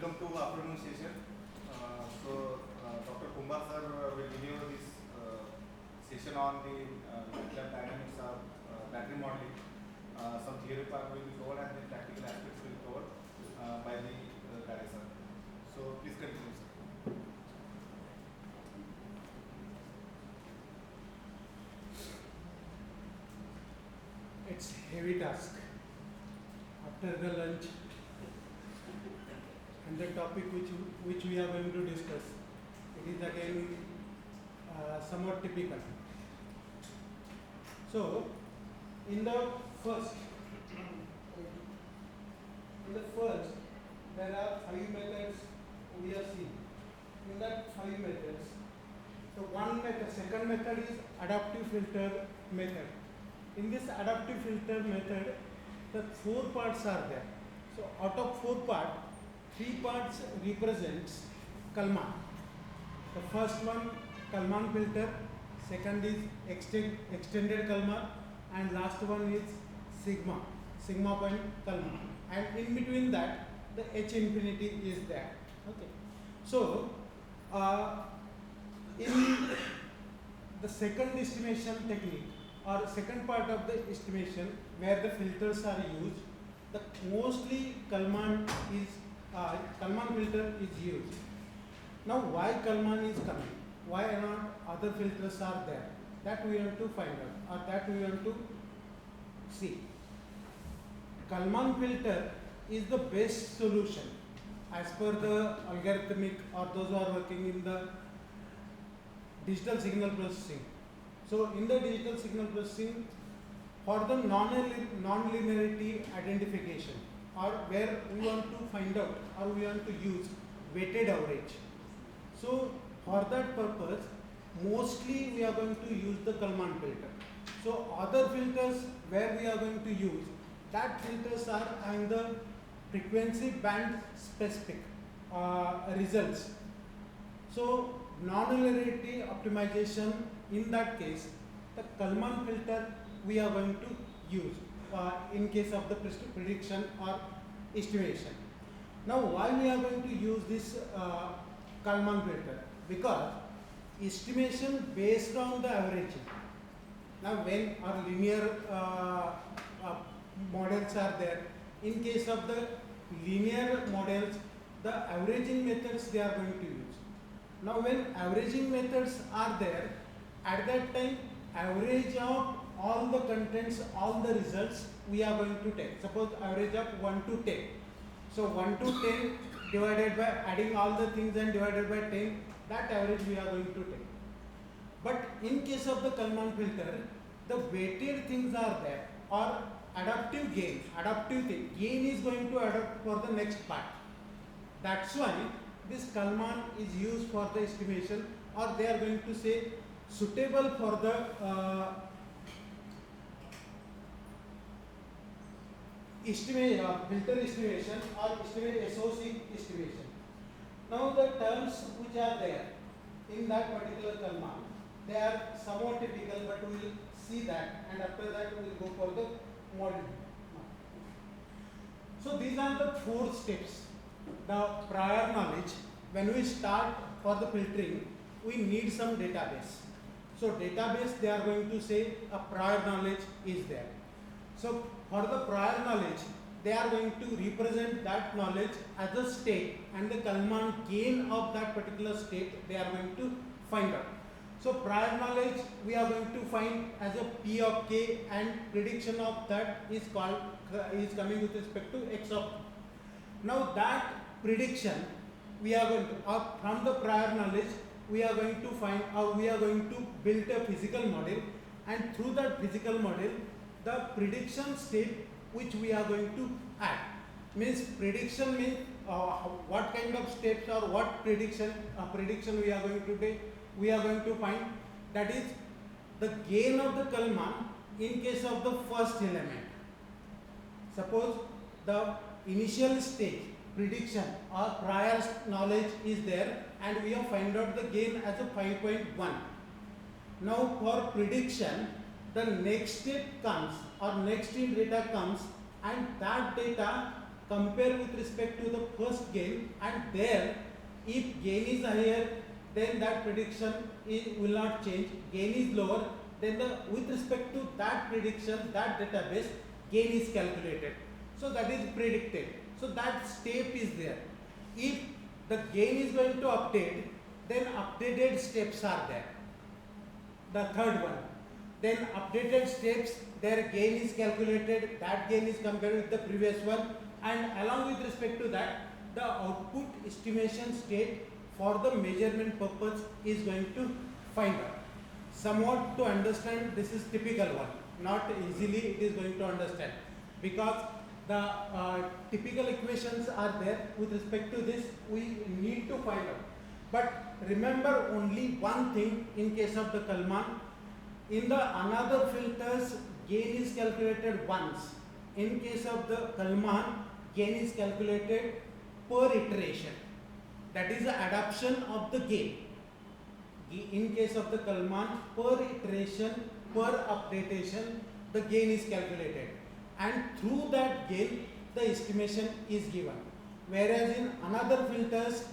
welcome to afternoon session. Dr. Kumar sir will give you this session on the MATLAB dynamics of battery modeling. Some theory part will be covered and the practical aspects will be covered by the director. So please continue, sir. It's heavy task after the lunch, and the topic which we are going to discuss, it is again somewhat typical. So in the first there are 5 methods we have seen. In that 5 methods, the second method is adaptive filter method. In this adaptive filter method, the 4 parts are there. So out of 4 parts, 3 parts represents Kalman. The first one, Kalman filter. Second is extended Kalman, and last one is sigma point Kalman. And in between that, the H infinity is there. Okay. So in the second estimation technique, or second part of the estimation where the filters are used, the mostly Kalman filter is used. Now why Kalman is coming? Why not other filters are there? That we want to find out, or that we want to see. Kalman filter is the best solution as per the algorithmic, or those who are working in the digital signal processing. So in the digital signal processing, for the non-linearity identification, or where we want to find out, or we want to use weighted average. So for that purpose, mostly we are going to use the Kalman filter. So other filters where we are going to use, that filters are having the frequency band specific results. So non-linearity optimization, in that case, the Kalman filter we are going to use in case of the prediction or estimation. Now why we are going to use this Kalman filter? Because estimation based on the averaging. Now when our linear models are there, in case of the linear models, the averaging methods they are going to use. Now when averaging methods are there, at that time average of all the contents, all the results we are going to take. Suppose average of 1 to 10. So 1 to 10 divided by adding all the things and divided by 10, that average we are going to take. But in case of the Kalman filter, the weighted things are there, or adaptive gain. Gain is going to adapt for the next part. That's why this Kalman is used for the estimation, or they are going to say suitable for the filter estimation, or SOC estimation. Now the terms which are there in that particular Kalman, they are somewhat typical, but we will see that, and after that we will go for the model. So these are the 4 steps. The prior knowledge, when we start for the filtering, we need some database. So database, they are going to say a prior knowledge is there. So for the prior knowledge, they are going to represent that knowledge as a state, and the Kalman gain of that particular state they are going to find out. So prior knowledge we are going to find as a P of K, and prediction of that is coming with respect to X of. Now that prediction we are going to, from the prior knowledge we are going to find, or we are going to build a physical model, and through that physical model the prediction state which we are going to add. Means prediction means what kind of steps or what prediction we are going to take. We are going to find, that is the gain of the Kalman in case of the first element. Suppose the initial stage prediction or prior knowledge is there, and we have find out the gain as a 5.1. Now for prediction, the next step comes, or next in data comes, and that data compare with respect to the first gain, and there if gain is higher, then that prediction will not change. Gain is lower, then with respect to that prediction, that database, gain is calculated. So that is predicted. So that step is there. If the gain is going to update, then updated steps are there. The third one. Then updated steps, their gain is calculated, that gain is compared with the previous one, and along with respect to that, the output estimation state for the measurement purpose is going to find out. Somewhat to understand, this is typical one, not easily it is going to understand, because the typical equations are there. With respect to this, we need to find out. But remember only one thing in case of the Kalman. In the another filters, gain is calculated once. In case of the Kalman, gain is calculated per iteration. That is the adaptation of the gain. In case of the Kalman, per iteration, per updatation, the gain is calculated. And through that gain, the estimation is given. Whereas in another filters,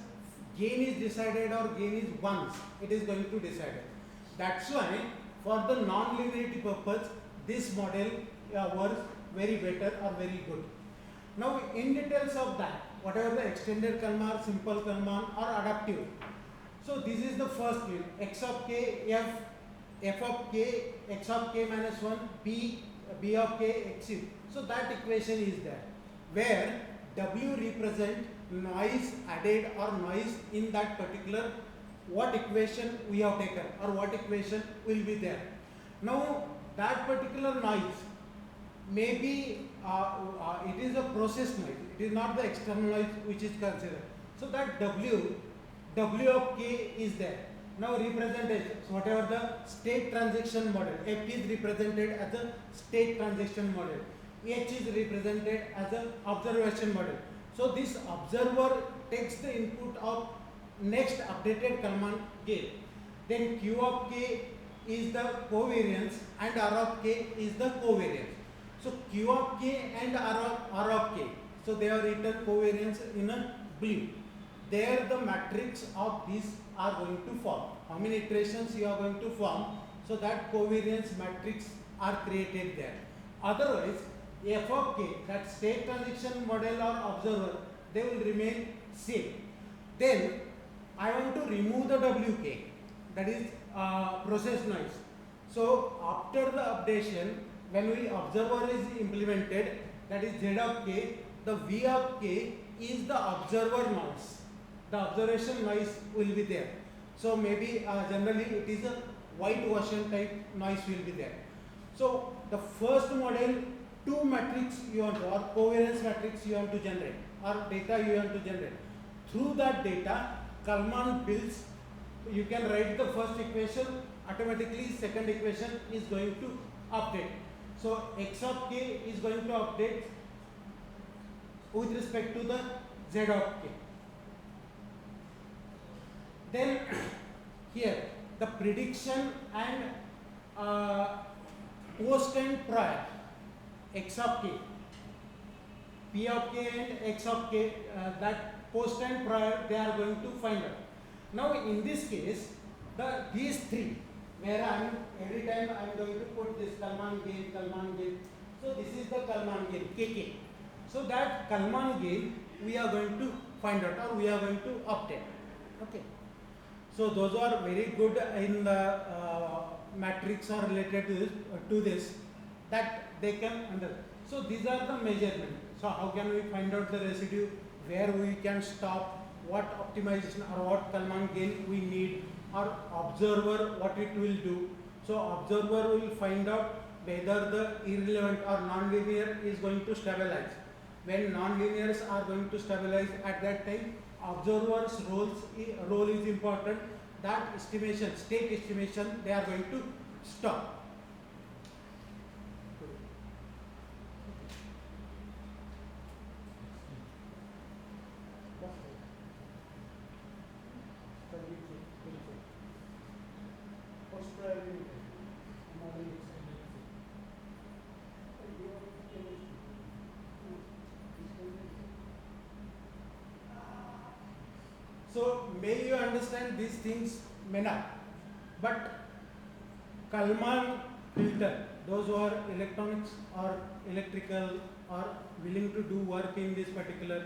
gain is decided or gain is once, it is going to decide. That's why for the non-linearity purpose, this model works very better or very good. Now in details of that, whatever the extended Kalman, simple Kalman or adaptive. So this is the first field, x of k, f of k, x of k minus 1, b of k, x cube. So that equation is there, where w represent noise added or noise in that particular what equation we have taken or what equation will be there. Now that particular noise may be it is a process noise, it is not the external noise which is considered. So that w of k is there. Now representation, so whatever the state transition model, f is represented as a state transition model, h is represented as an observation model. So this observer takes the input of next updated Kalman gain. Then q of k is the covariance and r of k is the covariance. So q of k and r of k, so they are written covariance in a blue. There the matrix of these are going to form. How many iterations you are going to form, so that covariance matrix are created there. Otherwise, f of k, that state transition model or observer, they will remain same. Then I want to remove the wk, that is process noise. So after the updation, when we observer is implemented, that is z of k, the v of k is the observer noise. The observation noise will be there. So maybe generally it is a white ocean type noise will be there. So the first model, two matrix you want to, or covariance matrix you want to generate, or data you want to generate. Through that data, Kalman builds, you can write the first equation, automatically second equation is going to update. So x of k is going to update with respect to the z of k. Then here the prediction and post and prior, x of k, p of k and x of k, that post and prior they are going to find out. Now in this case, these three, where every time I am going to put this Kalman gain. So this is the Kalman gain, kk. So that Kalman gain we are going to find out or we are going to update. Okay. So those are very good in the matrix are related to this, that they can under. So these are the measurement. So how can we find out the residue, where we can stop, what optimization or what Kalman gain we need, or observer what it will do. So observer will find out whether the irrelevant or non-linear is going to stabilize. When non-linears are going to stabilize, at that time observer's role is important. That estimation, state estimation, they are going to stop. So may you understand these things may not, but Kalman filter, those who are electronics or electrical or willing to do work in this particular,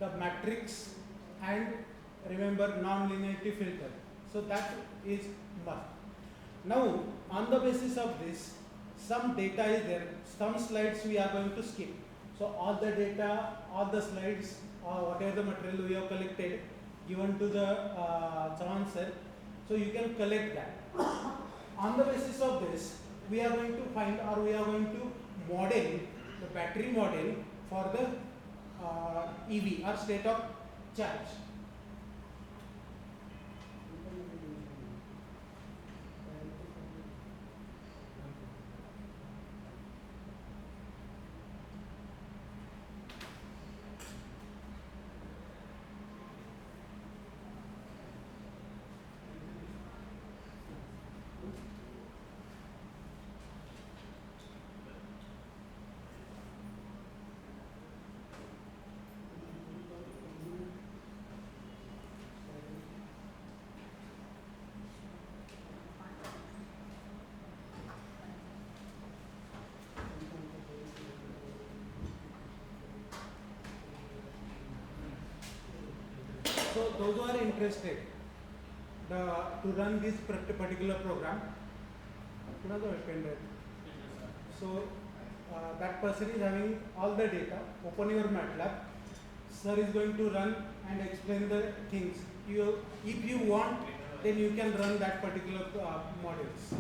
the matrix and remember non-linearity filter. So that is must. Now on the basis of this, some data is there, some slides we are going to skip. So all the data, all the slides or whatever the material we have collected given to the Chavan sir, so you can collect that. On the basis of this, we are going to find or we are going to model the battery model for the EV or state of charge. So those who are interested to run this particular program, so that person is having all the data. Open your MATLAB. Sir is going to run and explain the things. If you want, then you can run that particular models.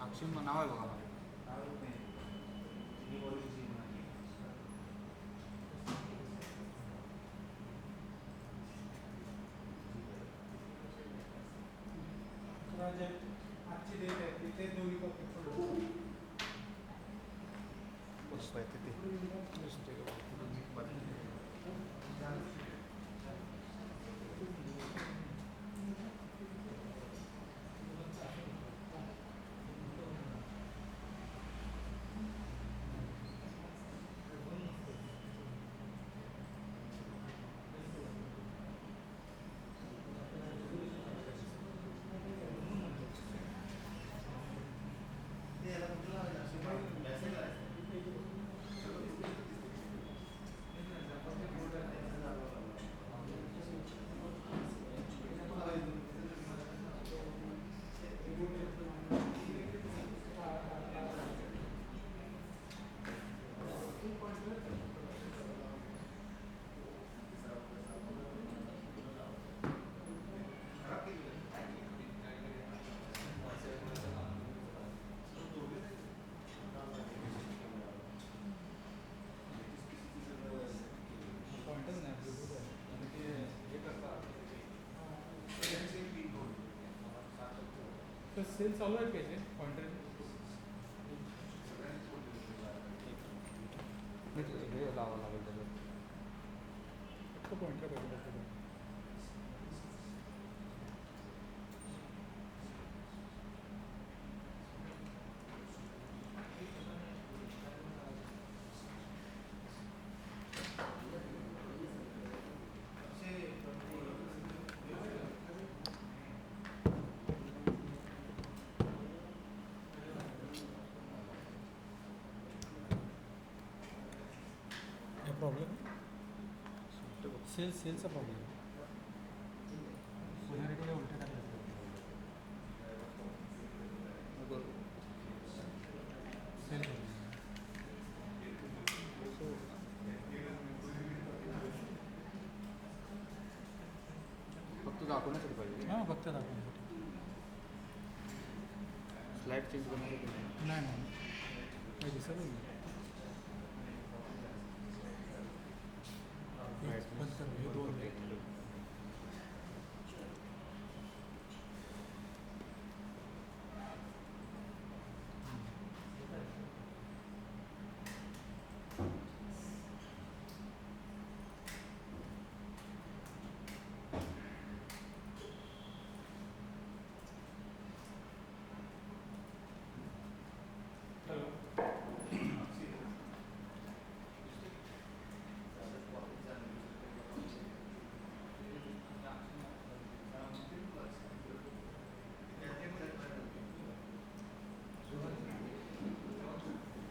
Akshay नाव आहे बघा आजची date आहे तिथे दोन्ही cell चालू आहे त्याचे pointer हे लावावं लागेल त्याच्यात फक्त पॉइंटर पाहिजे सेल्सचा प्रॉब्लेम पोलॅरिटीला उलट्या टाकल्या सेल फक्त दाखवण्यासाठी पाहिजे हां फक्त दाखवण्यासाठी स्लाईड चेंज करण्यासाठी नाही नाही काही दिसत नाही एक बंद कर हे दोन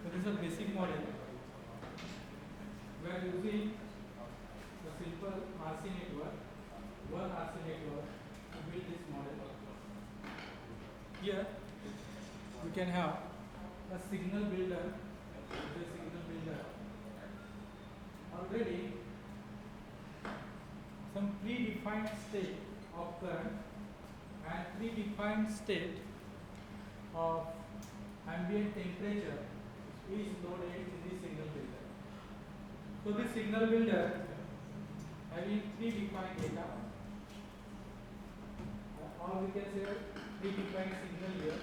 So this is a basic model. We are using the simple RC network, one RC network to build this model. Here we can have a signal builder. This is a signal builder. Already some predefined state of current and predefined state of ambient temperature is loaded in this signal builder. So this signal builder having predefined data, or we can say predefined signal here.